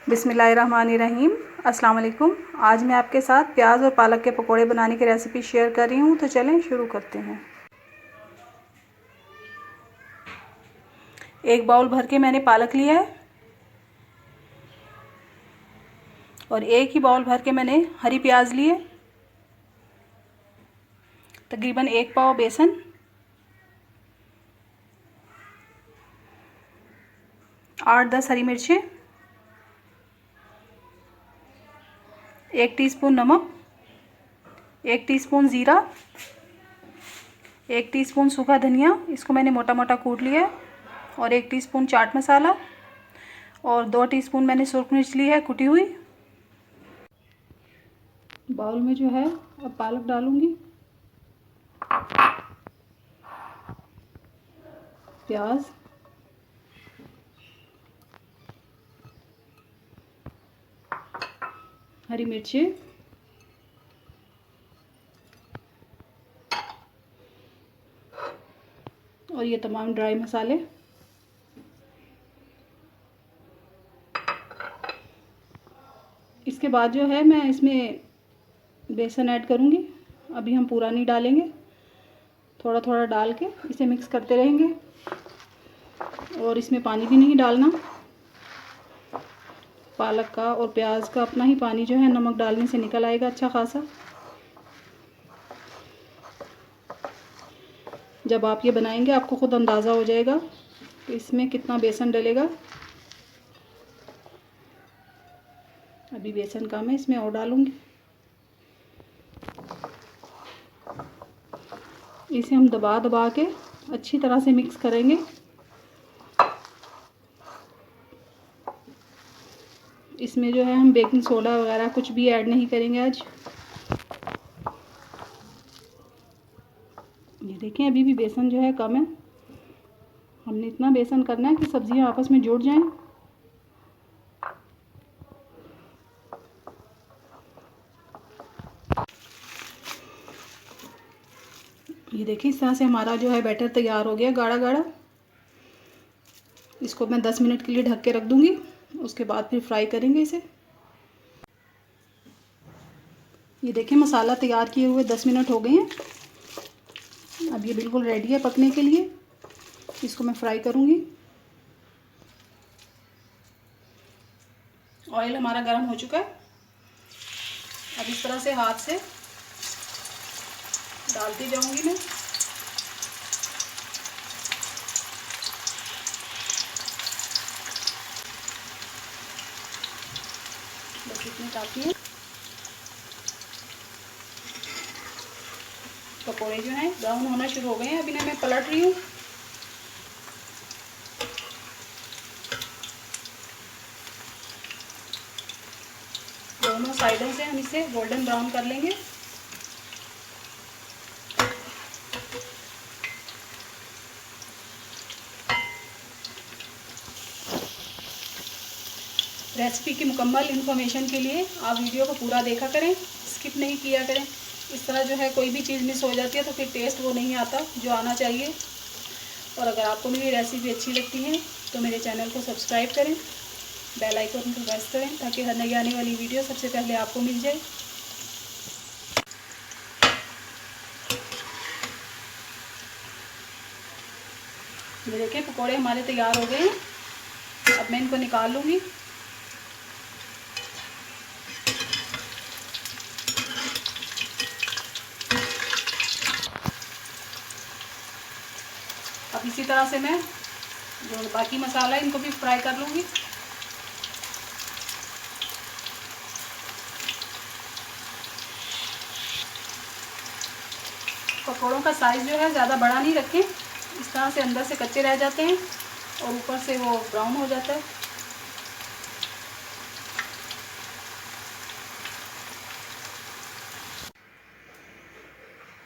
बिस्मिल्लाहिर्रहमानिर्रहीम। अस्सलाम वालेकुम। आज मैं आपके साथ प्याज और पालक के पकोड़े बनाने की रेसिपी शेयर कर रही हूँ, तो चलें शुरू करते हैं। एक बाउल भर के मैंने पालक लिया है और एक ही बाउल भर के मैंने हरी प्याज लिए, तकरीबन 1 पाव बेसन, 8-10 हरी मिर्चें, 1 टीस्पून नमक, 1 टीस्पून ज़ीरा, 1 टीस्पून सूखा धनिया, इसको मैंने मोटा मोटा कूट लिया है, और 1 टीस्पून चाट मसाला, और 2 टीस्पून मैंने सुरख मिर्च ली है कुटी हुई। बाउल में जो है अब पालक डालूंगी, प्याज, हरी मिर्ची, और ये तमाम ड्राई मसाले। इसके बाद जो है मैं इसमें बेसन ऐड करूँगी। अभी हम पूरा नहीं डालेंगे, थोड़ा थोड़ा डाल के इसे मिक्स करते रहेंगे, और इसमें पानी भी नहीं डालना। पालक का और प्याज का अपना ही पानी जो है नमक डालने से निकल आएगा अच्छा खासा। जब आप ये बनाएंगे आपको खुद अंदाज़ा हो जाएगा कि इसमें कितना बेसन डलेगा। अभी बेसन का मैं इसमें और डालूंगी। इसे हम दबा दबा के अच्छी तरह से मिक्स करेंगे। इसमें जो है हम बेकिंग सोडा वगैरह कुछ भी ऐड नहीं करेंगे आज। ये देखें अभी भी बेसन जो है कम है। हमने इतना बेसन करना है कि सब्जियां आपस में जुड़ जाएं। ये देखिए इस तरह से हमारा जो है बैटर तैयार हो गया, गाढ़ा गाढ़ा। इसको मैं 10 मिनट के लिए ढक के रख दूंगी, उसके बाद फिर फ्राई करेंगे इसे। ये देखिए मसाला तैयार किए हुए 10 मिनट हो गए हैं। अब ये बिल्कुल रेडी है पकने के लिए। इसको मैं फ्राई करूंगी। ऑयल हमारा गर्म हो चुका है। अब इस तरह से हाथ से डालती जाऊंगी मैं। बस इतनी काफ़ी है। पकोड़े जो हैं ब्राउन होना शुरू हो गए हैं। अभी इन्हें मैं पलट रही हूँ। दोनों साइडों से हम इसे गोल्डन ब्राउन कर लेंगे। रेसिपी की मुकम्मल इन्फॉर्मेशन के लिए आप वीडियो को पूरा देखा करें, स्किप नहीं किया करें। इस तरह जो है कोई भी चीज़ मिस हो जाती है तो फिर टेस्ट वो नहीं आता जो आना चाहिए। और अगर आपको मेरी रेसिपी अच्छी लगती है तो मेरे चैनल को सब्सक्राइब करें, बेल आइकन को प्रेस करें, ताकि हर नई आने वाली वीडियो सबसे पहले आपको मिल जाए। ये देखिए पकोड़े हमारे तैयार हो गए हैं। अब मैं इनको निकाल लूँगी। अब इसी तरह से मैं जो बाकी मसाला है इनको भी फ्राई कर लूँगी। पकोड़ों का साइज़ जो है ज़्यादा बड़ा नहीं रखें, इस तरह से अंदर से कच्चे रह जाते हैं और ऊपर से वो ब्राउन हो जाता है।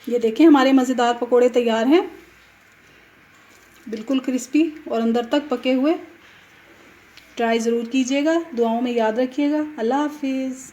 ये देखें हमारे मज़ेदार पकोड़े तैयार हैं, बिल्कुल क्रिस्पी और अंदर तक पके हुए। ट्राई ज़रूर कीजिएगा। दुआओं में याद रखिएगा। अल्लाह हाफिज़।